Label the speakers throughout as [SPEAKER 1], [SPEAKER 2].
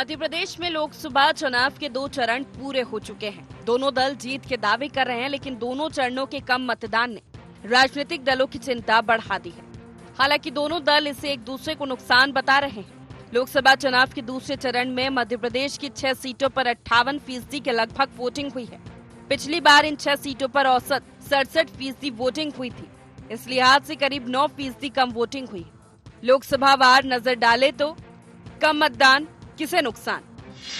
[SPEAKER 1] मध्य प्रदेश में लोकसभा चुनाव के 2 चरण पूरे हो चुके हैं। दोनों दल जीत के दावे कर रहे हैं, लेकिन दोनों चरणों के कम मतदान ने राजनीतिक दलों की चिंता बढ़ा दी है। हालांकि दोनों दल इसे एक दूसरे को नुकसान बता रहे हैं। लोकसभा चुनाव के दूसरे चरण में मध्य प्रदेश की 6 सीटों पर 58% के लगभग वोटिंग हुई है। पिछली बार इन 6 सीटों पर औसत 67% वोटिंग हुई थी। इस लिहाज से करीब 9% कम वोटिंग हुई। लोकसभा वार नजर डाले तो कम मतदान किसे नुकसान।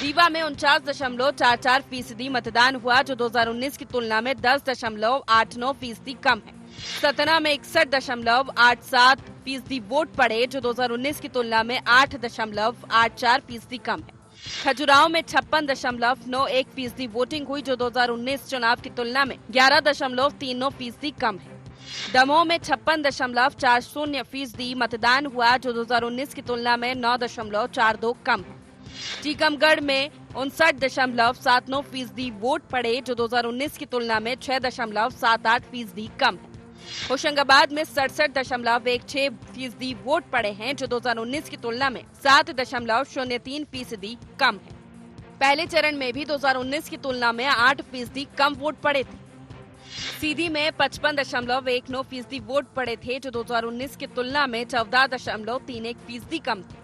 [SPEAKER 1] रीवा में 49.44% मतदान हुआ, जो 2019 की तुलना में 10.89% कम है। सतना में 61.87% वोट पड़े, जो 2019 की तुलना में 8.84% कम है। खजुराहो में 56.91% वोटिंग हुई, जो 2019 चुनाव की तुलना में 11.30% कम है। दमोह में 56.40% मतदान हुआ, जो 2019 की तुलना में 9.42 कम है। टीकमगढ़ में 59.79% वोट पड़े, जो 2019 की तुलना में 6.78% कम है। होशंगाबाद में 67.16% वोट पड़े हैं, जो 2019 की तुलना में 7.03% कम है। पहले चरण में भी 2019 की तुलना में 8% कम वोट पड़े थे। सीधी में 55.19% वोट पड़े थे, जो 2019 की तुलना में 14.31% कम थे।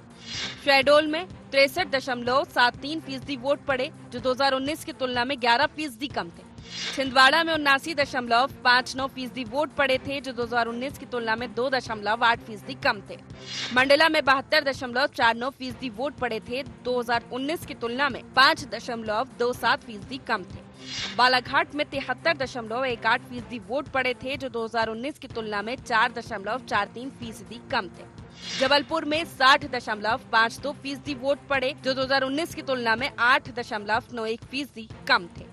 [SPEAKER 1] शहडोल में 63.73% वोट पड़े, जो 2019 की तुलना में 11% कम थे। छिंदवाड़ा में 79.59% वोट पड़े थे, जो 2019 की तुलना में 2.8% कम थे। मंडला में 72.49% वोट पड़े थे, 2019 की तुलना में 5.27% कम थे। बालाघाट में 73.18% वोट पड़े थे, जो 2019 की तुलना में 4.43% कम थे। जबलपुर में 60.52% वोट पड़े, जो 2019 की तुलना में 8.91% कम थे।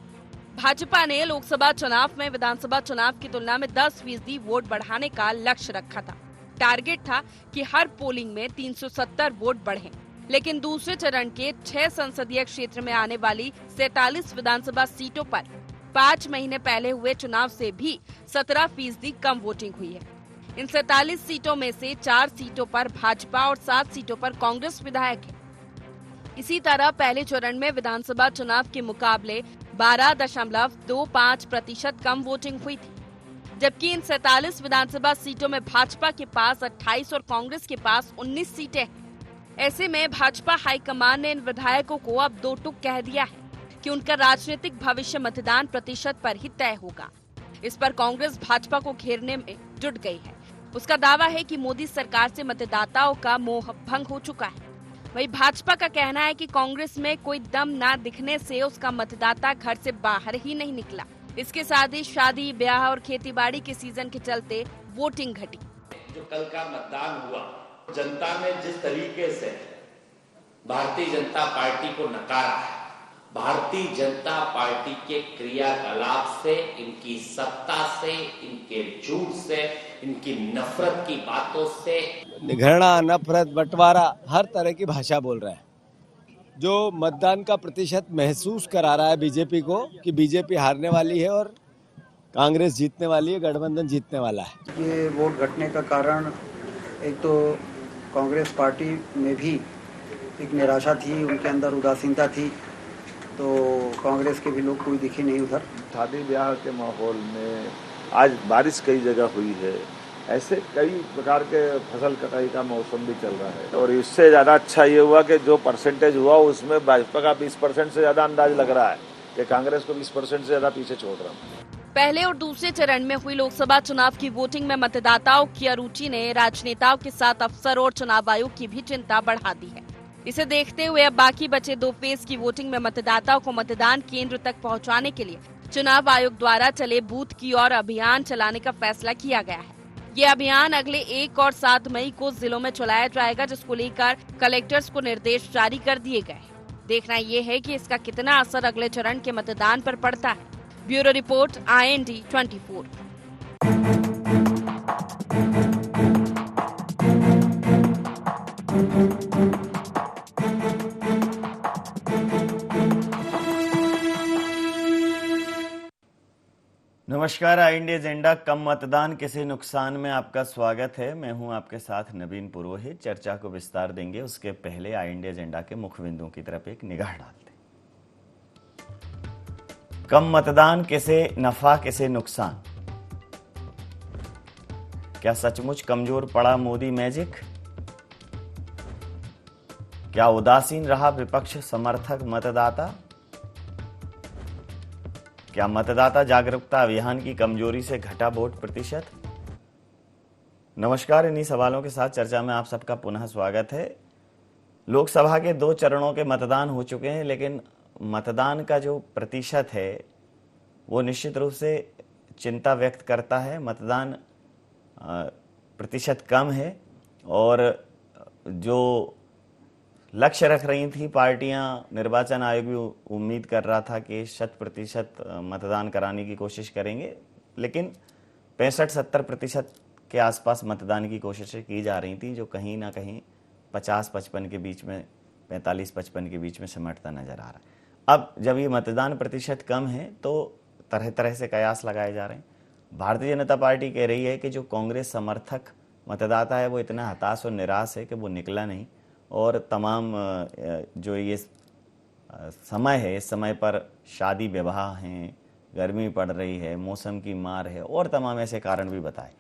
[SPEAKER 1] भाजपा ने लोकसभा चुनाव में विधानसभा चुनाव की तुलना में 10% वोट बढ़ाने का लक्ष्य रखा था। टारगेट था कि हर पोलिंग में 370 वोट बढ़े, लेकिन दूसरे चरण के 6 संसदीय क्षेत्र में आने वाली 47 विधानसभा सीटों पर 5 महीने पहले हुए चुनाव से भी 17% कम वोटिंग हुई है। इन 47 सीटों में से 4 सीटों पर भाजपा और 7 सीटों पर कांग्रेस विधायक है। इसी तरह पहले चरण में विधानसभा चुनाव के मुकाबले 12.25% कम वोटिंग हुई थी, जबकि इन 47 विधानसभा सीटों में भाजपा के पास 28 और कांग्रेस के पास 19 सीटें हैं। ऐसे में भाजपा हाईकमान ने इन विधायकों को अब 2 टूक कह दिया है कि उनका राजनीतिक भविष्य मतदान प्रतिशत पर ही तय होगा। इस पर कांग्रेस भाजपा को घेरने में जुट गई है। उसका दावा है कि मोदी सरकार से मतदाताओं का मोह भंग हो चुका है। वहीं भाजपा का कहना है कि कांग्रेस में कोई दम न दिखने से उसका मतदाता घर से बाहर ही नहीं निकला। इसके साथ ही शादी, ब्याह और खेतीबाड़ी के सीजन के चलते वोटिंग घटी।
[SPEAKER 2] जो कल का मतदान हुआ, जनता ने जिस तरीके से भारतीय जनता पार्टी को नकारा है, भारतीय जनता पार्टी के क्रियाकलाप से, इनकी सत्ता से, इनके झूठ से, इनकी नफरत की बातों से,
[SPEAKER 3] घृणा, नफरत, बंटवारा, हर तरह की भाषा बोल रहा है। जो मतदान का प्रतिशत महसूस करा रहा है बीजेपी को कि बीजेपी हारने वाली है और कांग्रेस जीतने वाली है, गठबंधन जीतने वाला है।
[SPEAKER 4] ये वोट घटने का कारण एक तो कांग्रेस पार्टी में भी एक निराशा थी, उनके अंदर उदासीनता थी, तो कांग्रेस के भी लोग कोई दिखे नहीं उधर।
[SPEAKER 5] शादी ब्याह के माहौल में आज बारिश कई जगह हुई है, ऐसे कई प्रकार के फसल कटाई का मौसम भी चल रहा है। और इससे ज़्यादा अच्छा ये हुआ कि जो परसेंटेज हुआ उसमें भाजपा का 20% से ज़्यादा अंदाज लग रहा है कि कांग्रेस को 20% से ज़्यादा पीछे छोड़ रहा है।
[SPEAKER 1] पहले और दूसरे चरण में हुई लोकसभा चुनाव की वोटिंग में मतदाताओं की अरुचि ने राजनेताओं के साथ अफसरों और चुनाव आयोग की भी चिंता बढ़ा दी है। इसे देखते हुए अब बाकी बचे 2 फेज की वोटिंग में मतदाताओं को मतदान केंद्र तक पहुंचाने के लिए चुनाव आयोग द्वारा चले बूथ की ओर अभियान चलाने का फैसला किया गया है। ये अभियान अगले 1 और 7 मई को जिलों में चलाया जाएगा, जिसको लेकर कलेक्टर्स को निर्देश जारी कर दिए गए हैं। देखना ये है कि इसका कितना असर अगले चरण के मतदान पर पड़ता है। Bureau report, IND 24।
[SPEAKER 6] नमस्कार, आई इंडिया एजेंडा कम मतदान किसे नुकसान में आपका स्वागत है। मैं हूं आपके साथ नवीन पुरोहित। चर्चा को विस्तार देंगे उसके पहले आई इंडिया एजेंडा के मुख्य बिंदुओं की तरफ एक निगाह डालते हैं। कम मतदान किसे नफा किसे नुकसान? क्या सचमुच कमजोर पड़ा मोदी मैजिक? क्या उदासीन रहा विपक्ष समर्थक मतदाता? क्या मतदाता जागरूकता अभियान की कमजोरी से घटा वोट प्रतिशत? नमस्कार, इन्हीं सवालों के साथ चर्चा में आप सबका पुनः स्वागत है। लोकसभा के 2 चरणों के मतदान हो चुके हैं, लेकिन मतदान का जो प्रतिशत है वो निश्चित रूप से चिंता व्यक्त करता है। मतदान प्रतिशत कम है और जो लक्ष्य रख रही थी पार्टियां, निर्वाचन आयोग भी उम्मीद कर रहा था कि 100% मतदान कराने की कोशिश करेंगे, लेकिन 65-70% के आसपास मतदान की कोशिशें की जा रही थी, जो कहीं ना कहीं 50-55 के बीच में, 45-55 के बीच में सिमटता नजर आ रहा है। अब जब ये मतदान प्रतिशत कम है तो तरह तरह से कयास लगाए जा रहे हैं। भारतीय जनता पार्टी कह रही है कि जो कांग्रेस समर्थक मतदाता है वो इतना हताश और निराश है कि वो निकला नहीं, और तमाम जो ये समय है, इस समय पर शादी विवाह हैं, गर्मी पड़ रही है, मौसम की मार है और तमाम ऐसे कारण भी बताए।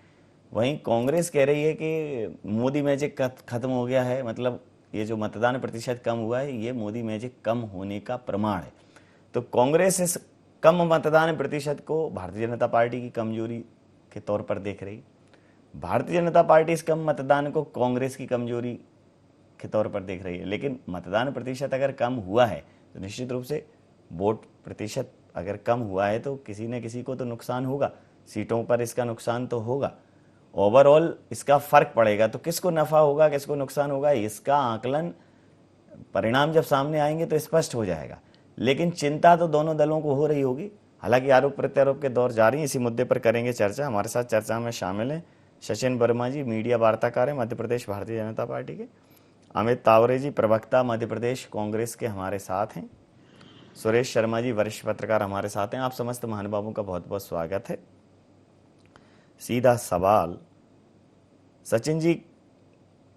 [SPEAKER 6] वहीं कांग्रेस कह रही है कि मोदी मैजिक खत्म हो गया है, मतलब ये जो मतदान प्रतिशत कम हुआ है ये मोदी मैजिक कम होने का प्रमाण है। तो कांग्रेस इस कम मतदान प्रतिशत को भारतीय जनता पार्टी की कमजोरी के तौर पर देख रही, भारतीय जनता पार्टी इस कम मतदान को कांग्रेस की कमजोरी के तौर पर देख रही है। लेकिन मतदान प्रतिशत अगर कम हुआ है तो निश्चित रूप से वोट प्रतिशत अगर कम हुआ है तो किसी न किसी को तो नुकसान होगा, सीटों पर इसका नुकसान तो होगा, ओवरऑल इसका फर्क पड़ेगा। तो किसको नफा होगा किसको नुकसान होगा, इसका आकलन परिणाम जब सामने आएंगे तो स्पष्ट हो जाएगा। लेकिन चिंता तो दोनों दलों को हो रही होगी। हालांकि आरोप प्रत्यारोप के दौर जारी है, इसी मुद्दे पर करेंगे चर्चा। हमारे साथ चर्चा में शामिल हैं सचिन वर्मा जी, मीडिया वार्ताकार है मध्य प्रदेश भारतीय जनता पार्टी के। अमित तावरे जी, प्रवक्ता मध्य प्रदेश कांग्रेस के हमारे साथ हैं। सुरेश शर्मा जी, वरिष्ठ पत्रकार हमारे साथ हैं। आप समस्त महानुभावों का बहुत बहुत स्वागत है। सीधा सवाल, सचिन जी,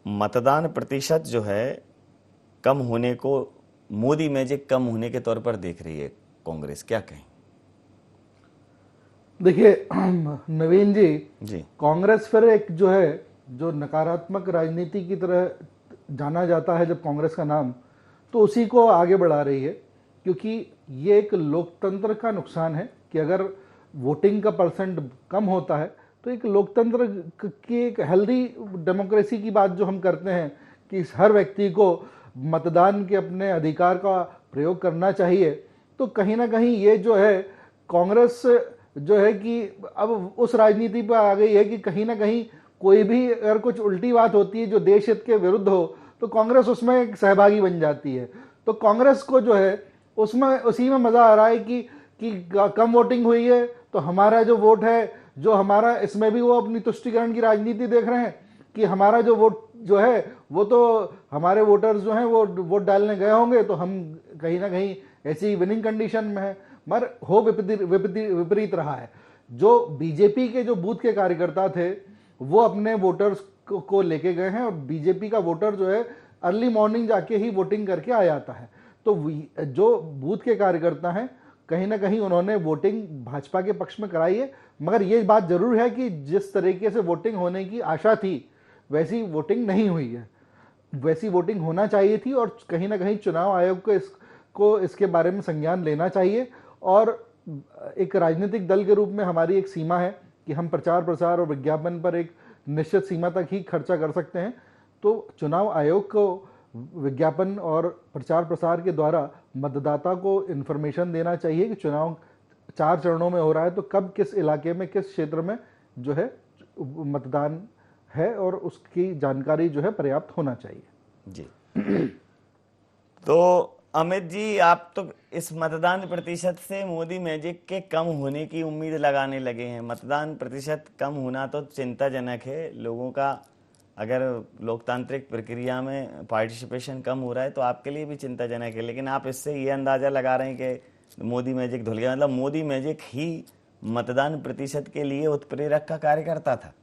[SPEAKER 6] मतदान प्रतिशत जो है कम होने को मोदी मैजिक कम होने के तौर पर देख रही है कांग्रेस, क्या कहें?
[SPEAKER 7] देखिए नवीन
[SPEAKER 6] जी,
[SPEAKER 7] कांग्रेस फिर एक जो है जो नकारात्मक राजनीति की तरह जाना जाता है जब कांग्रेस का नाम, तो उसी को आगे बढ़ा रही है, क्योंकि ये एक लोकतंत्र का नुकसान है कि अगर वोटिंग का परसेंट कम होता है तो एक लोकतंत्र की एक हेल्दी डेमोक्रेसी की बात जो हम करते हैं कि हर व्यक्ति को मतदान के अपने अधिकार का प्रयोग करना चाहिए, तो कहीं ना कहीं ये जो है कांग्रेस जो है कि अब उस राजनीति पर आ गई है कि कहीं ना कहीं कोई भी अगर कुछ उल्टी बात होती है जो देश हित के विरुद्ध हो तो कांग्रेस उसमें एक सहभागी बन जाती है। तो कांग्रेस को जो है उसमें उसी में मजा आ रहा है कि कम वोटिंग हुई है तो हमारा जो वोट है, जो हमारा, इसमें भी वो अपनी तुष्टीकरण की राजनीति देख रहे हैं कि हमारा जो वोट जो है वो तो हमारे वोटर्स जो हैं वो वोट डालने गए होंगे तो हम कहीं ना कहीं ऐसी विनिंग कंडीशन में है। मगर हो विपरीत रहा है। जो बीजेपी के जो बूथ के कार्यकर्ता थे वो अपने वोटर्स को लेके गए हैं और बीजेपी का वोटर जो है अर्ली मॉर्निंग जाके ही वोटिंग करके आ जाता है। तो जो बूथ के कार्यकर्ता हैं कहीं ना कहीं उन्होंने वोटिंग भाजपा के पक्ष में कराई है, मगर ये बात जरूर है कि जिस तरीके से वोटिंग होने की आशा थी वैसी वोटिंग नहीं हुई है। वैसी वोटिंग होना चाहिए थी और कहीं ना कहीं चुनाव आयोग को इसके बारे में संज्ञान लेना चाहिए। और एक राजनीतिक दल के रूप में हमारी एक सीमा है कि हम प्रचार प्रसार और विज्ञापन पर एक निश्चित सीमा तक ही खर्चा कर सकते हैं। तो चुनाव आयोग को विज्ञापन और प्रचार प्रसार के द्वारा मतदाता को इन्फॉर्मेशन देना चाहिए कि चुनाव 4 चरणों में हो रहा है तो कब किस इलाके में किस क्षेत्र में जो है मतदान है और उसकी जानकारी जो है पर्याप्त होना चाहिए।
[SPEAKER 6] जी तो अमित जी, आप तो इस मतदान प्रतिशत से मोदी मैजिक के कम होने की उम्मीद लगाने लगे हैं। मतदान प्रतिशत कम होना तो चिंताजनक है। लोगों का अगर लोकतांत्रिक प्रक्रिया में पार्टिसिपेशन कम हो रहा है तो आपके लिए भी चिंताजनक है, लेकिन आप इससे ये अंदाजा लगा रहे हैं कि मोदी मैजिक धुल गया, मतलब मोदी मैजिक ही मतदान प्रतिशत के लिए उत्प्रेरक का कार्य करता था।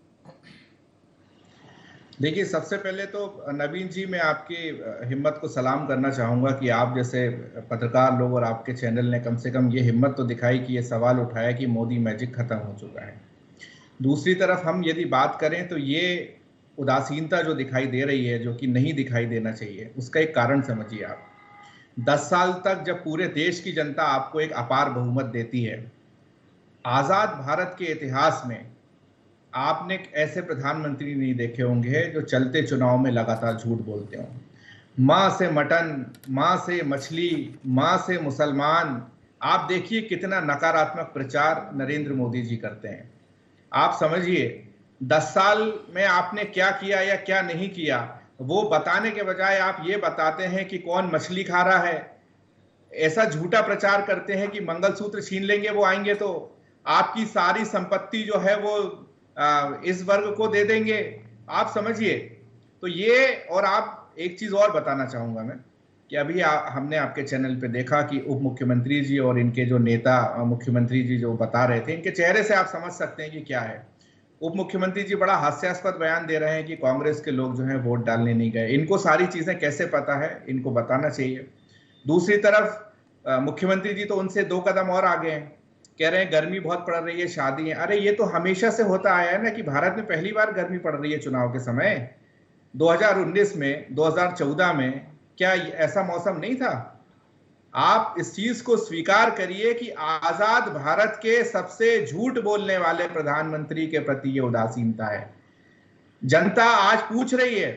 [SPEAKER 8] देखिए, सबसे पहले तो नवीन जी, मैं आपकी हिम्मत को सलाम करना चाहूँगा कि आप जैसे पत्रकार लोग और आपके चैनल ने कम से कम ये हिम्मत तो दिखाई कि ये सवाल उठाया कि मोदी मैजिक खत्म हो चुका है। दूसरी तरफ हम यदि बात करें तो ये उदासीनता जो दिखाई दे रही है, जो कि नहीं दिखाई देना चाहिए, उसका एक कारण समझिए आप। 10 साल तक जब पूरे देश की जनता आपको एक अपार बहुमत देती है, आज़ाद भारत के इतिहास में आपने ऐसे प्रधानमंत्री नहीं देखे होंगे जो चलते चुनाव में लगातार झूठ बोलते हों। माँ से मटन, माँ से मछली, माँ से मुसलमान, आप देखिए कितना नकारात्मक प्रचार नरेंद्र मोदी जी करते हैं। आप समझिए 10 साल में आपने क्या किया या क्या नहीं किया, वो बताने के बजाय आप ये बताते हैं कि कौन मछली खा रहा है। ऐसा झूठा प्रचार करते हैं कि मंगलसूत्र छीन लेंगे वो आएंगे तो, आपकी सारी संपत्ति जो है वो इस वर्ग को दे देंगे। आप समझिए, तो ये, और आप एक चीज और बताना चाहूंगा मैं कि अभी हमने आपके चैनल पे देखा कि उप मुख्यमंत्री जी और इनके जो नेता मुख्यमंत्री जी जो बता रहे थे, इनके चेहरे से आप समझ सकते हैं कि क्या है। उप मुख्यमंत्री जी बड़ा हास्यास्पद बयान दे रहे हैं कि कांग्रेस के लोग जो है वोट डालने नहीं गए। इनको सारी चीजें कैसे पता है, इनको बताना चाहिए। दूसरी तरफ मुख्यमंत्री जी तो उनसे 2 कदम और आगे हैं, कह रहे हैं गर्मी बहुत पड़ रही है, शादी है। अरे ये तो हमेशा से होता आया है ना कि भारत में पहली बार गर्मी पड़ रही है चुनाव के समय। 2019 में, 2014 में क्या ऐसा मौसम नहीं था? आप इस चीज को स्वीकार करिए कि आजाद भारत के सबसे झूठ बोलने वाले प्रधानमंत्री के प्रति ये उदासीनता है। जनता आज पूछ रही है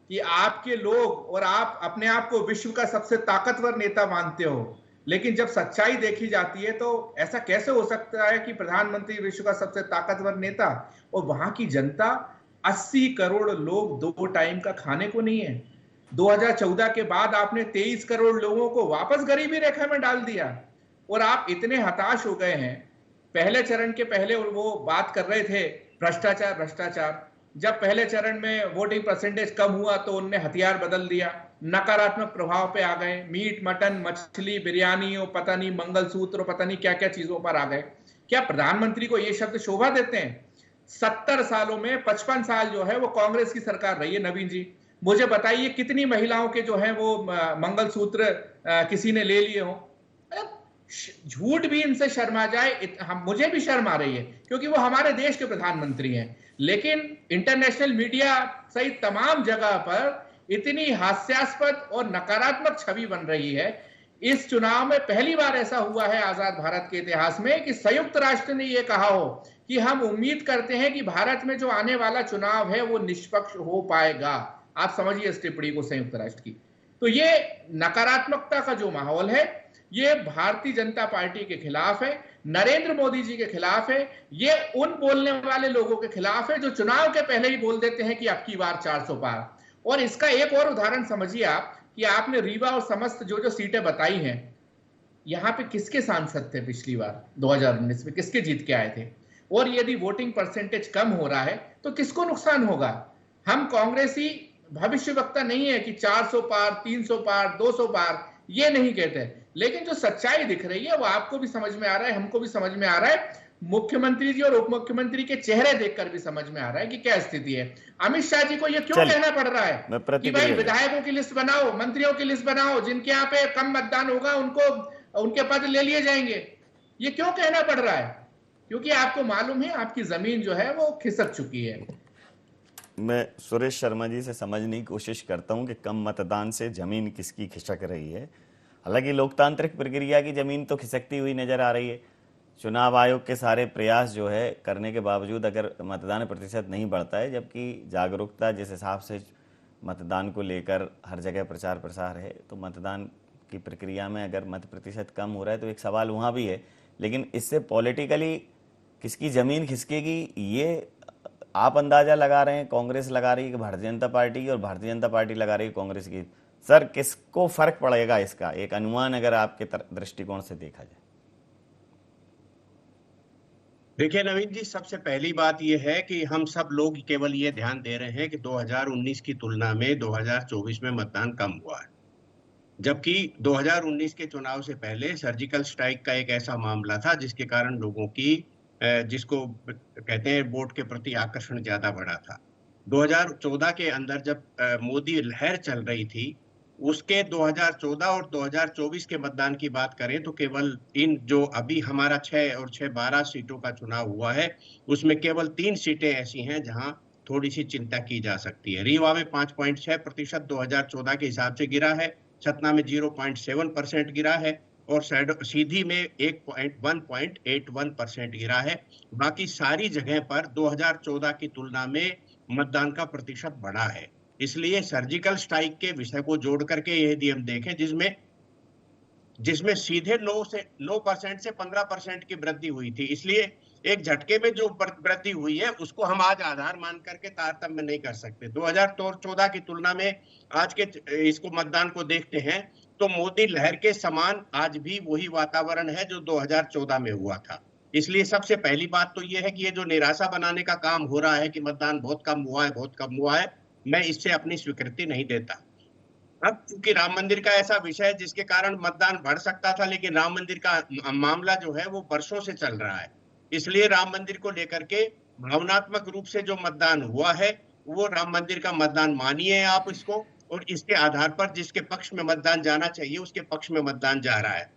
[SPEAKER 8] कि आपके लोग और आप अपने आप को विश्व का सबसे ताकतवर नेता मानते हो, लेकिन जब सच्चाई देखी जाती है तो ऐसा कैसे हो सकता है कि प्रधानमंत्री विश्व का सबसे ताकतवर नेता और वहां की जनता 80 करोड़ लोग 2 टाइम का खाने को नहीं है। 2014 के बाद आपने 23 करोड़ लोगों को वापस गरीबी रेखा में डाल दिया और आप इतने हताश हो गए हैं। पहले चरण के पहले वो बात कर रहे थे भ्रष्टाचार भ्रष्टाचार, जब पहले चरण में वोटिंग परसेंटेज कम हुआ तो उनने हथियार बदल दिया, नकारात्मक प्रभाव पे आ गए, मीट मटन मछली बिरयानी और पता नहीं मंगलसूत्र और पता नहीं क्या क्या चीजों पर आ गए। क्या प्रधानमंत्री को ये शब्द शोभा देते हैं? 70 सालों में 55 साल जो है वो कांग्रेस की सरकार रही है। नवीन जी, मुझे बताइए कितनी महिलाओं के जो है वो मंगलसूत्र किसी ने ले लिए हो? झूठ भी इनसे शर्मा जाए, मुझे भी शर्म आ रही है क्योंकि वो हमारे देश के प्रधानमंत्री हैं, लेकिन इंटरनेशनल मीडिया सहित तमाम जगह पर इतनी हास्यास्पद और नकारात्मक छवि बन रही है। इस चुनाव में पहली बार ऐसा हुआ है आजाद भारत के इतिहास में कि संयुक्त राष्ट्र ने यह कहा हो कि हम उम्मीद करते हैं कि भारत में जो आने वाला चुनाव है वो निष्पक्ष हो पाएगा। आप समझिए इस टिप्पणी को संयुक्त राष्ट्र की। तो ये नकारात्मकता का जो माहौल है ये भारतीय जनता पार्टी के खिलाफ है, नरेंद्र मोदी जी के खिलाफ है, ये उन बोलने वाले लोगों के खिलाफ है जो चुनाव के पहले ही बोल देते हैं कि अब की बार 400 पार। और इसका एक और उदाहरण समझिए आप कि आपने रीवा और समस्त जो सीटें बताई हैं, यहां पे किसके सांसद थे पिछली बार 2019 में, किसके जीत के आए थे? और यदि वोटिंग परसेंटेज कम हो रहा है तो किसको नुकसान होगा? हम कांग्रेसी भविष्य वक्ता नहीं है कि 400 पार, 300 पार, 200 पार, ये नहीं कहते, लेकिन जो सच्चाई दिख रही है वो आपको भी समझ में आ रहा है, हमको भी समझ में आ रहा है, मुख्यमंत्री जी और उप मुख्यमंत्री के चेहरे देखकर भी समझ में आ रहा है कि क्या स्थिति है। अमित शाह जी को ये क्यों कहना पड़ रहा है कि भाई विधायकों की लिस्ट बनाओ, मंत्रियों की लिस्ट बनाओ, जिनके यहाँ पे कम मतदान होगा उनको उनके पद ले लिए जाएंगे? ये क्यों कहना पड़ रहा है? क्योंकि आपको मालूम है आपकी जमीन जो है वो खिसक चुकी है।
[SPEAKER 6] मैं सुरेश शर्मा जी से समझने की कोशिश करता हूं कि कम मतदान से जमीन किसकी खिसक रही है। हालांकि लोकतांत्रिक प्रक्रिया की जमीन तो खिसकती हुई नजर आ रही है। चुनाव आयोग के सारे प्रयास जो है करने के बावजूद अगर मतदान प्रतिशत नहीं बढ़ता है, जबकि जागरूकता जिस हिसाब से मतदान को लेकर हर जगह प्रचार प्रसार है, तो मतदान की प्रक्रिया में अगर मत प्रतिशत कम हो रहा है तो एक सवाल वहाँ भी है। लेकिन इससे पॉलिटिकली किसकी जमीन खिसकेगी ये आप अंदाजा लगा रहे हैं, कांग्रेस लगा रही है कि भारतीय जनता पार्टी, और भारतीय जनता पार्टी लगा रही है कांग्रेस की। सर, किसको फर्क पड़ेगा इसका, एक अनुमान अगर आपके दृष्टिकोण से देखा जाए?
[SPEAKER 9] देखिए नवीन जी, सबसे पहली बात यह है कि हम सब लोग केवल ये ध्यान दे रहे हैं कि 2019 की तुलना में 2024 में मतदान कम हुआ है, जबकि 2019 के चुनाव से पहले सर्जिकल स्ट्राइक का एक ऐसा मामला था जिसके कारण लोगों की जिसको कहते हैं वोट के प्रति आकर्षण ज्यादा बढ़ा था। 2014 के अंदर जब मोदी लहर चल रही थी, उसके 2014 और 2024 के मतदान की बात करें तो केवल इन जो अभी हमारा 6 और 6 12 सीटों का चुनाव हुआ है, उसमें केवल 3 सीटें ऐसी हैं जहां थोड़ी सी चिंता की जा सकती है। रीवा में 5.6% 2014 के हिसाब से गिरा है, सतना में 0.7% गिरा है और सीधी में 1.81% गिरा है। बाकी सारी जगह पर 2014 की तुलना में मतदान का प्रतिशत बढ़ा है। इसलिए सर्जिकल स्ट्राइक के विषय को जोड़ करके यदि हम देखें, जिसमें सीधे 9% से 15% की वृद्धि हुई थी, इसलिए एक झटके में जो वृद्धि हुई है उसको हम आज आधार मान करके तारतम्य नहीं कर सकते। 2014 की तुलना में आज के इसको मतदान को देखते हैं तो मोदी लहर के समान आज भी वही वातावरण है जो 2014 में हुआ था। इसलिए सबसे पहली बात तो ये है कि ये जो निराशा बनाने का काम हो रहा है कि मतदान बहुत कम हुआ है, मैं इससे अपनी स्वीकृति नहीं देता। अब क्योंकि राम मंदिर का ऐसा विषय है जिसके कारण मतदान बढ़ सकता था, लेकिन राम मंदिर का मामला जो है वो वर्षों से चल रहा है, इसलिए राम मंदिर को लेकर के भावनात्मक रूप से जो मतदान हुआ है वो राम मंदिर का मतदान मानिए आप इसको, और इसके आधार पर जिसके पक्ष में मतदान जाना चाहिए उसके पक्ष में मतदान जा रहा है।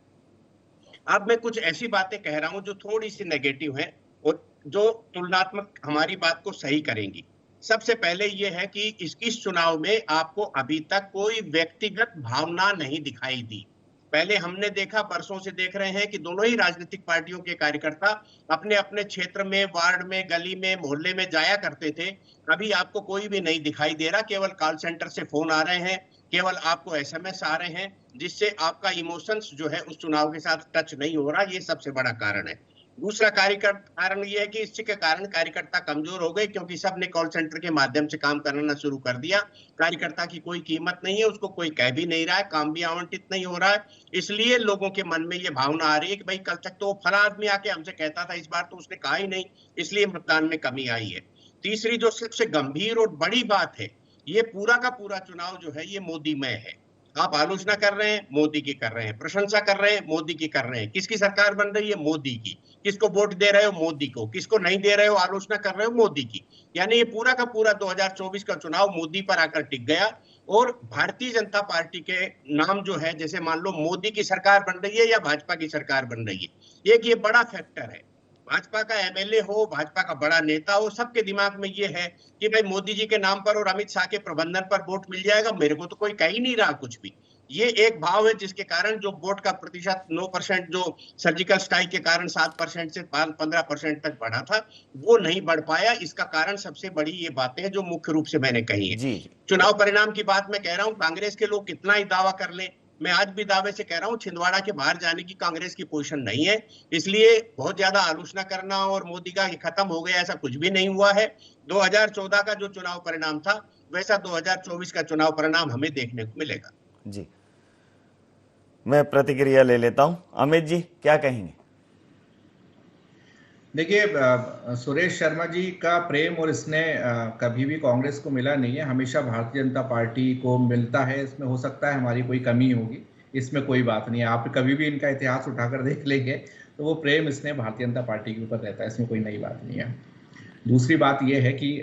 [SPEAKER 9] अब मैं कुछ ऐसी बातें कह रहा हूं जो थोड़ी सी नेगेटिव हैं और जो तुलनात्मक हमारी बात को सही करेंगी। सबसे पहले ये है कि इस चुनाव में आपको अभी तक कोई व्यक्तिगत भावना नहीं दिखाई दी। पहले हमने देखा, बरसों से देख रहे हैं कि दोनों ही राजनीतिक पार्टियों के कार्यकर्ता अपने अपने क्षेत्र में, वार्ड में, गली में, मोहल्ले में जाया करते थे। अभी आपको कोई भी नहीं दिखाई दे रहा, केवल कॉल सेंटर से फोन आ रहे हैं, केवल आपको एसएमएस आ रहे हैं, जिससे आपका इमोशंस जो है उस चुनाव के साथ टच नहीं हो रहा। ये सबसे बड़ा कारण है। दूसरा कारण ये है कि इसके कारण कार्यकर्ता कमजोर हो गए, क्योंकि सबने कॉल सेंटर के माध्यम से काम करना शुरू कर दिया। कार्यकर्ता की कोई कीमत नहीं है, उसको कोई कह भी नहीं रहा है, काम भी आवंटित नहीं हो रहा है। इसलिए लोगों के मन में ये भावना आ रही है कि भाई कल तक तो फला आदमी आके हमसे कहता था, इस बार तो उसने कहा ही नहीं, इसलिए मतदान में कमी आई है। तीसरी जो सबसे गंभीर और बड़ी बात है, ये पूरा का पूरा चुनाव जो है ये मोदीमय है। आप आलोचना कर रहे हैं, मोदी की कर रहे हैं, प्रशंसा कर रहे हैं, मोदी की कर रहे हैं। किसकी सरकार बन रही है? मोदी की। किसको वोट दे रहे हो? मोदी को। किसको नहीं दे रहे हो, आलोचना कर रहे हो? मोदी की। यानी ये पूरा का पूरा 2024 का चुनाव मोदी पर आकर टिक गया। और भारतीय जनता पार्टी के नाम जो है, जैसे मान लो मोदी की सरकार बन रही है या भाजपा की सरकार बन रही है, एक ये बड़ा फैक्टर है। भाजपा का एमएलए हो, भाजपा का बड़ा नेता हो, सबके दिमाग में ये है कि भाई मोदी जी के नाम पर और अमित शाह के प्रबंधन पर वोट मिल जाएगा, मेरे को तो कोई कह ही नहीं रहा कुछ भी। ये एक भाव है जिसके कारण जो वोट का प्रतिशत 9% जो सर्जिकल स्ट्राइक के कारण 7% से 15% तक बढ़ा था, वो नहीं बढ़ पाया। इसका कारण सबसे बड़ी ये बातें हैं जो मुख्य रूप से मैंने कही है। चुनाव परिणाम की बात मैं कह रहा हूं, कांग्रेस के लोग कितना ही दावा कर लें, मैं आज भी दावे से कह रहा हूं, छिंदवाड़ा के बाहर जाने की कांग्रेस की पोजीशन नहीं है। इसलिए बहुत ज्यादा आलोचना करना और मोदी का ये खत्म हो गया, ऐसा कुछ भी नहीं हुआ है। 2014 का जो चुनाव परिणाम था, वैसा 2024 का चुनाव परिणाम हमें देखने को मिलेगा।
[SPEAKER 6] जी, मैं प्रतिक्रिया ले लेता हूं। अमित जी क्या कहेंगे?
[SPEAKER 8] देखिए, सुरेश शर्मा जी का प्रेम और स्नेह कभी भी कांग्रेस को मिला नहीं है, हमेशा भारतीय जनता पार्टी को मिलता है। इसमें हो सकता है हमारी कोई कमी होगी, इसमें कोई बात नहीं है। आप कभी भी इनका इतिहास उठाकर देख लेंगे तो वो प्रेम स्नेह भारतीय जनता पार्टी के ऊपर रहता है, इसमें कोई नई बात नहीं है। दूसरी बात यह है कि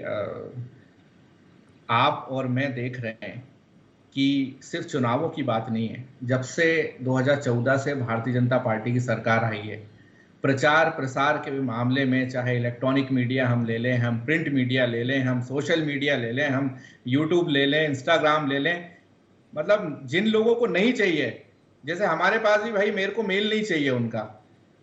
[SPEAKER 8] आप और मैं देख रहे हैं कि सिर्फ चुनावों की बात नहीं है। जब से 2014 से भारतीय जनता पार्टी की सरकार आई है, प्रचार प्रसार के मामले में, चाहे इलेक्ट्रॉनिक मीडिया हम ले लें, हम प्रिंट मीडिया ले लें, हम सोशल मीडिया ले लें, हम यूट्यूब ले लें, इंस्टाग्राम ले लें, मतलब जिन लोगों को नहीं चाहिए, जैसे हमारे पास भी भाई मेरे को मेल नहीं चाहिए उनका,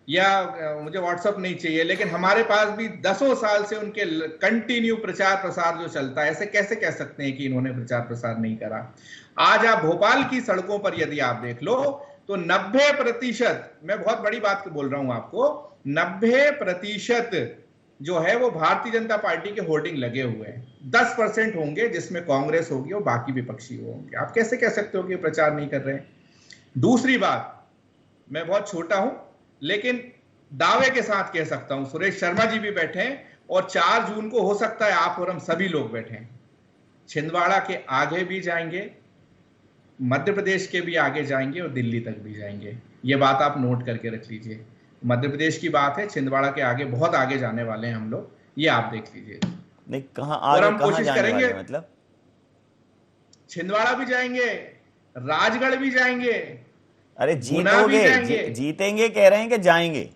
[SPEAKER 8] या मुझे व्हाट्सअप नहीं चाहिए, लेकिन हमारे पास भी 10 साल से उनके कंटिन्यू प्रचार प्रसार जो चलता है। ऐसे कैसे कह सकते हैं कि इन्होंने प्रचार प्रसार नहीं करा? आज आप भोपाल की सड़कों पर यदि आप देख लो तो 90%, मैं बहुत बड़ी बात बोल रहा हूं आपको, 90% जो है वो भारतीय जनता पार्टी के होर्डिंग लगे हुए हैं। 10% होंगे जिसमें कांग्रेस होगी और बाकी विपक्षी होंगे। आप कैसे कह सकते हो कि प्रचार नहीं कर रहे हैं? दूसरी बात, मैं बहुत छोटा हूं लेकिन दावे के साथ कह सकता हूं, सुरेश शर्मा जी भी बैठे हैं और 4 जून को हो सकता है आप और हम सभी लोग बैठे हैं। छिंदवाड़ा के आगे भी जाएंगे, मध्य प्रदेश के भी आगे जाएंगे और दिल्ली तक भी जाएंगे। ये बात आप नोट करके रख लीजिए। मध्य प्रदेश की बात है, छिंदवाड़ा के आगे, बहुत आगे जाने वाले हैं हम लोग, ये आप देख लीजिए।
[SPEAKER 6] नहीं, कहाँ
[SPEAKER 8] और
[SPEAKER 6] आगे
[SPEAKER 8] हम
[SPEAKER 6] कहाँ
[SPEAKER 8] कोशिश
[SPEAKER 6] जाने वाले
[SPEAKER 8] करेंगे,
[SPEAKER 6] हैं? मतलब
[SPEAKER 8] छिंदवाड़ा भी जाएंगे, राजगढ़ भी जाएंगे,
[SPEAKER 6] अरे
[SPEAKER 8] गुना भी
[SPEAKER 6] जीतोगे,
[SPEAKER 8] जाएंगे।
[SPEAKER 6] जीतेंगे कह रहे हैं कि जाएंगे?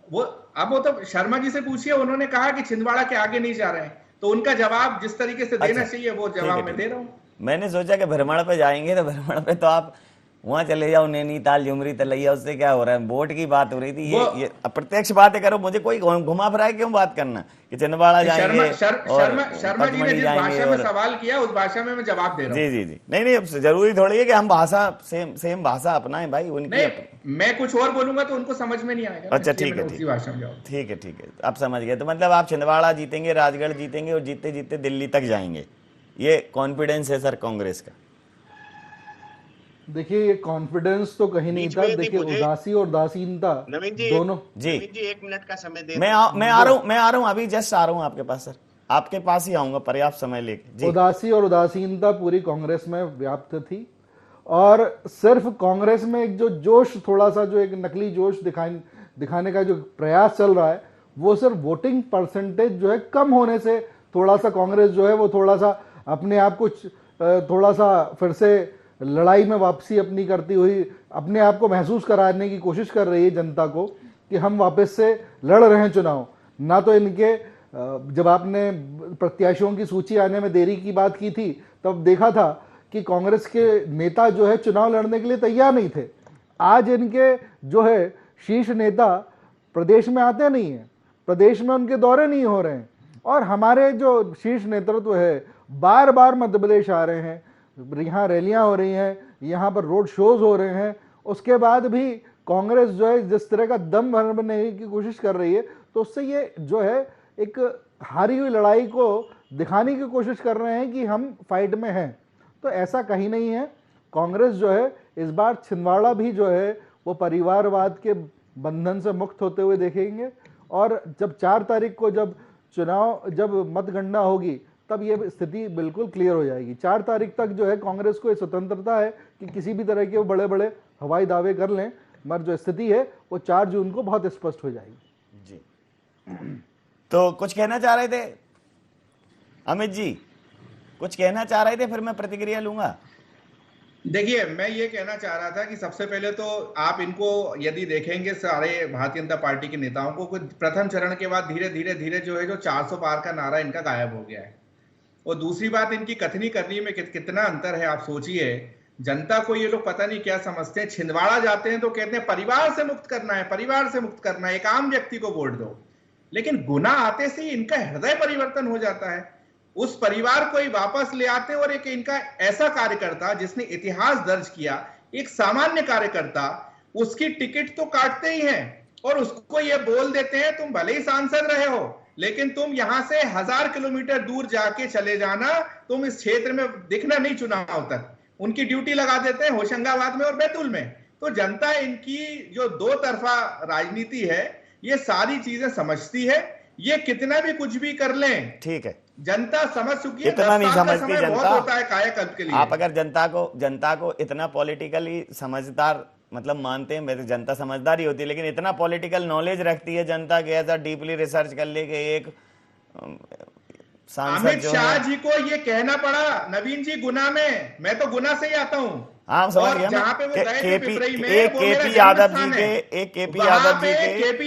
[SPEAKER 8] वो तो शर्मा जी से पूछिए, उन्होंने कहा कि छिंदवाड़ा के आगे नहीं जा रहे हैं, तो उनका जवाब जिस तरीके से देना
[SPEAKER 6] अच्छा,
[SPEAKER 8] चाहिए वो
[SPEAKER 6] ठीक है,
[SPEAKER 8] जवाब मैं
[SPEAKER 6] ठीक
[SPEAKER 8] दे
[SPEAKER 6] है।
[SPEAKER 8] रहा हूँ।
[SPEAKER 6] मैंने सोचा कि भ्रमण पे जाएंगे, तो भ्रमण पे तो आप वहां चले जाओ, नैनीताल, झुमरी, तलैया, उससे क्या हो रहा है? वोट की बात हो रही थी। ये अप्रत्यक्ष बातें करो, मुझे कोई घुमा फिरा के क्यों बात करना कि छिंदवाड़ा जाएंगे और
[SPEAKER 8] शर्मा जी ने जिस भाषा में सवाल किया उस भाषा में मैं जवाब दे रहा हूँ।
[SPEAKER 6] जी। नहीं, अब जरूरी थोड़ी है कि हम भाषा सेम भाषा अपनाएं भाई, उनकी
[SPEAKER 8] नहीं, मैं कुछ और बोलूंगा तो उनको समझ में नहीं आएगा।
[SPEAKER 6] अच्छा, ठीक है,
[SPEAKER 8] उसी भाषा में जाऊँ।
[SPEAKER 6] ठीक है, आप समझ गए। तो मतलब आप छिंदवाड़ा जीतेंगे, राजगढ़ जीतेंगे और जीतते जीतते दिल्ली तक जाएंगे, ये कॉन्फिडेंस है सर कांग्रेस का?
[SPEAKER 7] देखिए, ये कॉन्फिडेंस तो कहीं नहीं था। देखिए, उदासी और उदासीनता दोनों।
[SPEAKER 6] जी,
[SPEAKER 9] 1 मिनट का समय दे।
[SPEAKER 6] मैं आ रहा हूँ, अभी जस्ट आ रहा हूँ आपके पास सर, आपके पास ही आऊंगा पर्याप्त समय लेके।
[SPEAKER 7] उदासी और उदासीनता पूरी कांग्रेस में व्याप्त थी, और सिर्फ कांग्रेस में एक जो जोश, थोड़ा सा जो एक नकली जोश दिखाने का जो प्रयास चल रहा है, वो सिर्फ वोटिंग परसेंटेज जो है कम होने से थोड़ा सा कांग्रेस जो है वो थोड़ा सा अपने आप को थोड़ा सा फिर से लड़ाई में वापसी अपनी करती हुई अपने आप को महसूस कराने की कोशिश कर रही है जनता को कि हम वापस से लड़ रहे हैं चुनाव। ना तो इनके जब आपने प्रत्याशियों की सूची आने में देरी की बात की थी, तब देखा था कि कांग्रेस के नेता जो है चुनाव लड़ने के लिए तैयार नहीं थे। आज इनके जो है शीर्ष नेता प्रदेश में आते नहीं हैं, प्रदेश में उनके दौरे नहीं हो रहे हैं, और हमारे जो शीर्ष नेतृत्व है बार बार मध्य प्रदेश आ रहे हैं, यहाँ रैलियां हो रही हैं, यहाँ पर रोड शोज हो रहे हैं। उसके बाद भी कांग्रेस जो है जिस तरह का दम भरने की कोशिश कर रही है, तो उससे ये जो है एक हारी हुई लड़ाई को दिखाने की कोशिश कर रहे हैं कि हम फाइट में हैं। तो ऐसा कहीं नहीं है। कांग्रेस जो है इस बार छिंदवाड़ा भी जो है वो परिवारवाद के बंधन से मुक्त होते हुए देखेंगे, और जब 4 तारीख को जब मतगणना होगी तब ये स्थिति बिल्कुल क्लियर हो जाएगी। 4 तारीख तक जो है कांग्रेस को स्वतंत्रता है कि किसी भी तरह के बड़े बड़े हवाई दावे कर लें, मगर जो स्थिति है वो 4 जून को बहुत स्पष्ट हो जाएगी।
[SPEAKER 6] जी, तो कुछ कहना चाह रहे थे अमित जी? कुछ कहना चाह रहे थे, फिर मैं प्रतिक्रिया लूंगा।
[SPEAKER 8] देखिए, मैं ये कहना चाह रहा था कि सबसे पहले तो आप इनको यदि देखेंगे सारे भारतीय जनता पार्टी के नेताओं को, प्रथम चरण के बाद धीरे धीरे जो है जो 400 पार का नारा इनका गायब हो गया है। और दूसरी बात, इनकी कथनी करनी में कितना अंतर है आप सोचिए। जनता को ये लोग पता नहीं क्या समझते हैं। छिंदवाड़ा जाते हैं तो कहते हैं परिवार से मुक्त करना है, परिवार से मुक्त करना है, एक आम व्यक्ति को वोट दो। लेकिन गुना आते से इनका हृदय परिवर्तन हो जाता है, उस परिवार को ही वापस ले आते हैं। और एक इनका ऐसा कार्यकर्ता जिसने इतिहास दर्ज किया, एक सामान्य कार्यकर्ता, उसकी टिकट तो काटते ही हैं और उसको ये बोल देते हैं तुम भले ही सांसद रहे हो, लेकिन तुम यहां से 1000 किलोमीटर दूर जाके चले जाना, तुम इस क्षेत्र में दिखना नहीं चुनाव तक। उनकी ड्यूटी लगा देते हैं होशंगाबाद में और बैतूल में। तो जनता इनकी जो दो तरफा राजनीति है, ये सारी चीजें समझती है। ये कितना भी कुछ भी कर लें,
[SPEAKER 6] ठीक है,
[SPEAKER 8] जनता समझ चुकी है।
[SPEAKER 6] इतना नहीं समझती जनता।
[SPEAKER 8] बहुत होता है कायाकल्प के लिए।
[SPEAKER 6] आप अगर जनता को इतना पॉलिटिकली समझदार मतलब मानते हैं, वैसे जनता समझदार ही होती है, लेकिन इतना पॉलिटिकल नॉलेज रखती है जनता के, ऐसा डीपली रिसर्च कर ले कि एक सांसद
[SPEAKER 8] अमित शाह जी को ये कहना पड़ा, नवीन जी गुना में, मैं तो गुना से ही आता हूँ।
[SPEAKER 6] हाँ, समझ गया मैं। केपी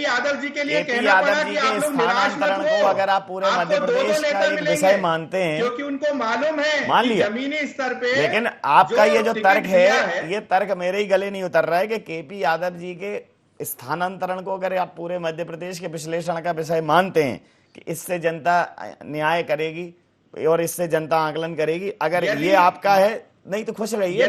[SPEAKER 6] यादव जी के लिए कहना पड़ा कि आप लोग निराश मत हो, अगर आप पूरे मध्य प्रदेश का एक विषय मानते हैं,
[SPEAKER 8] क्योंकि उनको मालूम है
[SPEAKER 6] मान लिया
[SPEAKER 8] जमीनी स्तर पे।
[SPEAKER 6] लेकिन आपका ये जो तर्क है, ये तर्क मेरे ही गले नहीं उतर रहा है कि केपी यादव जी के स्थानांतरण को अगर आप पूरे मध्य प्रदेश के विश्लेषण का विषय मानते हैं कि इससे जनता न्याय करेगी और इससे जनता आकलन करेगी, अगर ये आपका है, नहीं तो खुश रहिए।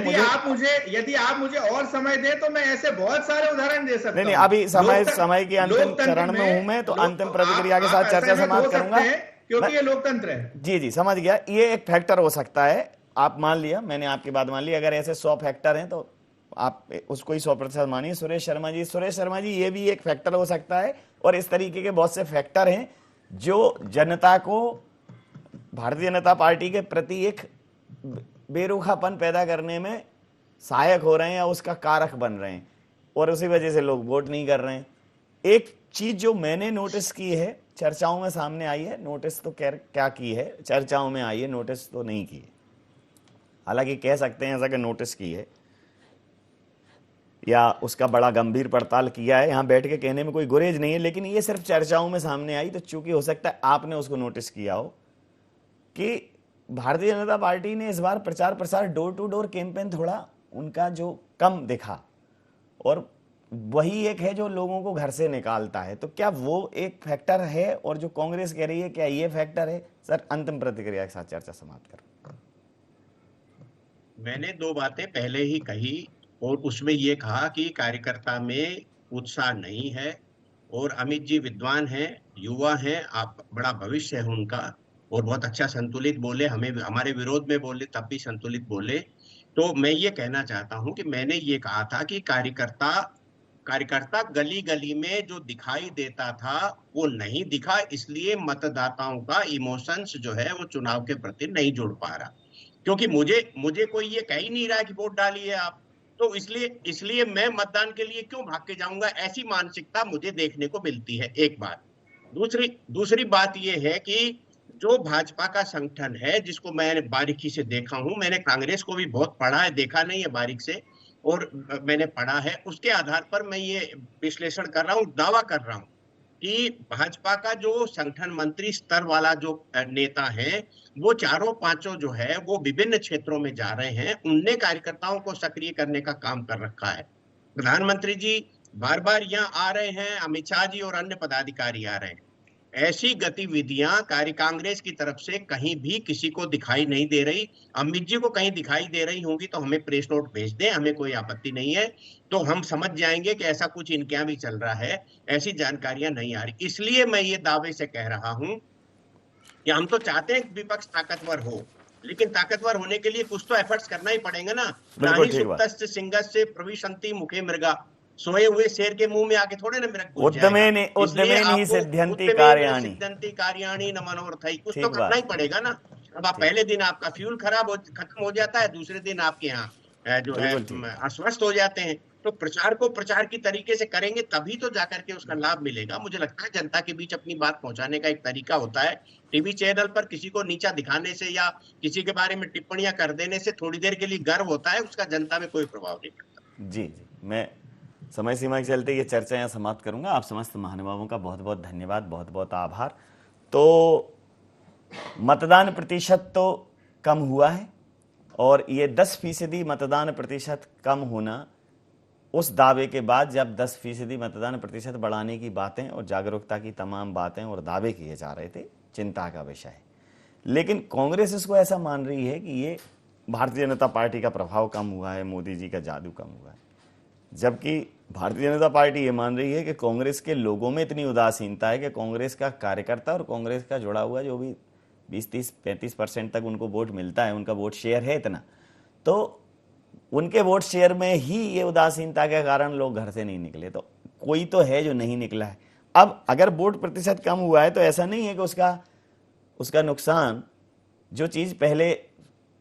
[SPEAKER 8] यदि आप मुझे और समय दें तो मैं ऐसे बहुत सारे उदाहरण दे सकता हूं।
[SPEAKER 6] नहीं, अभी समय की अंतिम चरण में हूं मैं, तो अंतिम प्रतिक्रिया के साथ चर्चा समाप्त करूंगा,
[SPEAKER 8] क्योंकि ये लोकतंत्र है।
[SPEAKER 6] जी, समझ गया। ये एक फैक्टर हो सकता है, आप मान लिया, मैंने आपकी बात मान ली। अगर ऐसे 100 फैक्टर हैं तो आप उसको ही 100% मानिए। सुरेश शर्मा जी, ये भी एक फैक्टर हो सकता है, और इस तरीके के बहुत से फैक्टर हैं जो जनता को भारतीय जनता पार्टी के प्रति एक बेरुखापन पैदा करने में सहायक हो रहे हैं या उसका कारक बन रहे हैं, और उसी वजह से लोग वोट नहीं कर रहे हैं। एक चीज जो मैंने नोटिस की है, चर्चाओं में सामने आई है, नोटिस तो क्या की है, चर्चाओं में आई है, नोटिस तो नहीं की है। हालांकि कह सकते हैं ऐसा कि नोटिस की है या उसका बड़ा गंभीर पड़ताल किया है, यहां बैठ के कहने में कोई गुरेज नहीं है, लेकिन ये सिर्फ चर्चाओं में सामने आई। तो चूंकि हो सकता है आपने उसको नोटिस किया हो कि भारतीय जनता पार्टी ने इस बार प्रचार प्रसार डोर टू डोर कैंपेन थोड़ा उनका जो कम दिखा, और वही एक है जो लोगों को घर से निकालता है। तो क्या वो एक फैक्टर है, और जो कांग्रेस कह रही है क्या ये फैक्टर है? सर, अंतिम प्रतिक्रिया के साथ चर्चा समाप्त करो।
[SPEAKER 9] मैंने दो बातें पहले ही कही, और उसमें ये कहा कि कार्यकर्ता में उत्साह नहीं है, और अमित जी विद्वान हैं, युवा हैं, आप बड़ा भविष्य है उनका, और बहुत अच्छा संतुलित बोले, हमें हमारे विरोध में बोले तब भी संतुलित बोले। तो मैं ये कहना चाहता हूं कि मैंने ये कहा था कि कार्यकर्ता गली गली में जो दिखाई देता था वो नहीं दिखा, इसलिए मतदाताओं का इमोशंस जो है वो चुनाव के प्रति नहीं जुड़ पा रहा, क्योंकि मुझे कोई ये कह ही नहीं रहा कि वोट डालिए आप, तो इसलिए मैं मतदान के लिए क्यों भाग के जाऊंगा, ऐसी मानसिकता मुझे देखने को मिलती है। एक बात। दूसरी बात ये है कि जो भाजपा का संगठन है, जिसको मैंने बारीकी से देखा हूं, मैंने कांग्रेस को भी बहुत पढ़ा है, देखा नहीं है बारीक से, और मैंने पढ़ा है, उसके आधार पर मैं ये विश्लेषण कर रहा हूं, दावा कर रहा हूं कि भाजपा का जो संगठन मंत्री स्तर वाला जो नेता है, वो चारों पांचों जो है वो विभिन्न क्षेत्रों में जा रहे हैं, उनने कार्यकर्ताओं को सक्रिय करने का काम कर रखा है। प्रधानमंत्री जी बार बार यहाँ आ रहे हैं, अमित शाह जी और अन्य पदाधिकारी आ रहे हैं। ऐसी गतिविधियां कांग्रेस की तरफ से कहीं भी किसी को दिखाई नहीं दे रही। अमित जी को कहीं दिखाई दे रही होंगी तो हमें प्रेस नोट भेज दें, हमें कोई आपत्ति नहीं है, तो हम समझ जाएंगे कि ऐसा कुछ इनके यहाँ भी चल रहा है। ऐसी जानकारियां नहीं आ रही, इसलिए मैं ये दावे से कह रहा हूं कि हम तो चाहते हैं विपक्ष ताकतवर हो, लेकिन ताकतवर होने के लिए कुछ तो एफर्ट्स करना ही पड़ेगा ना। सुप्तस्य सिंहस्य प्रविशन्ति मुखे मृगा, सोए हुए शेर के मुंह में आके थोड़े ना मेरा कार्याणी न मनोरथई, कुछ तो करना ही पड़ेगा ना। अब आप पहले दिन आपका फ्यूल खत्म हो जाता है, दूसरे दिन आपके यहाँ जो है अस्वस्थ हो जाते हैं। तो प्रचार को प्रचार की तरीके से करेंगे तभी तो जाकर के उसका लाभ मिलेगा। मुझे लगता है जनता के बीच अपनी बात पहुंचाने का एक तरीका होता है। टीवी चैनल पर किसी को नीचा दिखाने से या किसी के बारे में टिप्पणियां कर देने से थोड़ी देर के लिए गर्व होता है, उसका जनता में कोई प्रभाव नहीं पड़ता।
[SPEAKER 6] जी, मैं समय सीमा के चलते ये चर्चा यहाँ समाप्त करूंगा। आप समस्त महानुभावों का बहुत बहुत धन्यवाद, बहुत बहुत आभार। तो मतदान प्रतिशत तो कम हुआ है, और ये 10% मतदान प्रतिशत कम होना उस दावे के बाद जब 10% मतदान प्रतिशत बढ़ाने की बातें और जागरूकता की तमाम बातें और दावे किए जा रहे थे, चिंता का विषय है। लेकिन कांग्रेस इसको ऐसा मान रही है कि ये भारतीय जनता पार्टी का प्रभाव कम हुआ है, मोदी जी का जादू कम हुआ है, जबकि भारतीय जनता पार्टी ये मान रही है कि कांग्रेस के लोगों में इतनी उदासीनता है कि कांग्रेस का कार्यकर्ता और कांग्रेस का जुड़ा हुआ जो भी 20-30-35% तक उनको वोट मिलता है, उनका वोट शेयर है इतना, तो उनके वोट शेयर में ही ये उदासीनता के कारण लोग घर से नहीं निकले। तो कोई तो है जो नहीं निकला है। अब अगर वोट प्रतिशत कम हुआ है तो ऐसा नहीं है कि उसका नुकसान, जो चीज़ पहले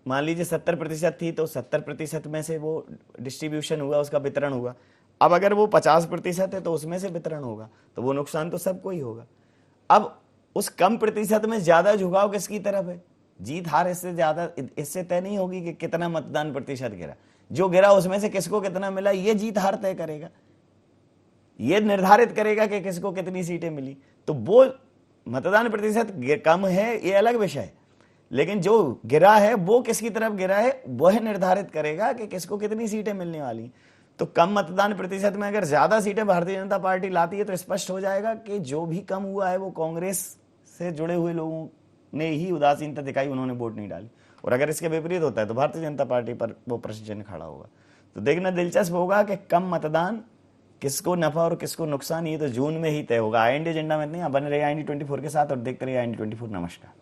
[SPEAKER 6] मान लीजिए 70% थी तो 70% में से वो डिस्ट्रीब्यूशन हुआ, उसका वितरण हुआ। अब अगर वो 50% है तो उसमें से वितरण होगा, तो वो नुकसान तो सबको ही होगा। अब उस कम प्रतिशत में ज्यादा झुकाव किसकी तरफ है? जीत हार इससे तय नहीं होगी कि कितना मतदान प्रतिशत गिरा। जो गिरा उसमें से किसको कितना मिला, ये जीत हार तय करेगा, ये निर्धारित करेगा कि किसको कितनी सीटें मिली। तो वो मतदान प्रतिशत कम है ये अलग विषय है, लेकिन जो गिरा है वो किसकी तरफ गिरा है वह निर्धारित करेगा कि किसको कितनी सीटें मिलने वाली। तो कम मतदान प्रतिशत में अगर ज्यादा सीटें भारतीय जनता पार्टी लाती है तो स्पष्ट हो जाएगा कि जो भी कम हुआ है वो कांग्रेस से जुड़े हुए लोगों ने ही उदासीनता दिखाई, उन्होंने वोट नहीं डाली। और अगर इसके विपरीत होता है तो भारतीय जनता पार्टी पर वो प्रश्न चिन्ह खड़ा होगा। तो देखना दिलचस्प होगा कि कम मतदान किसको नफा और किसको नुकसान, ये तो जून में ही तय होगा। IND एजेंडा में नहीं, बने रहिए IND 24 के साथ और देखते रहिए IND 24। नमस्कार।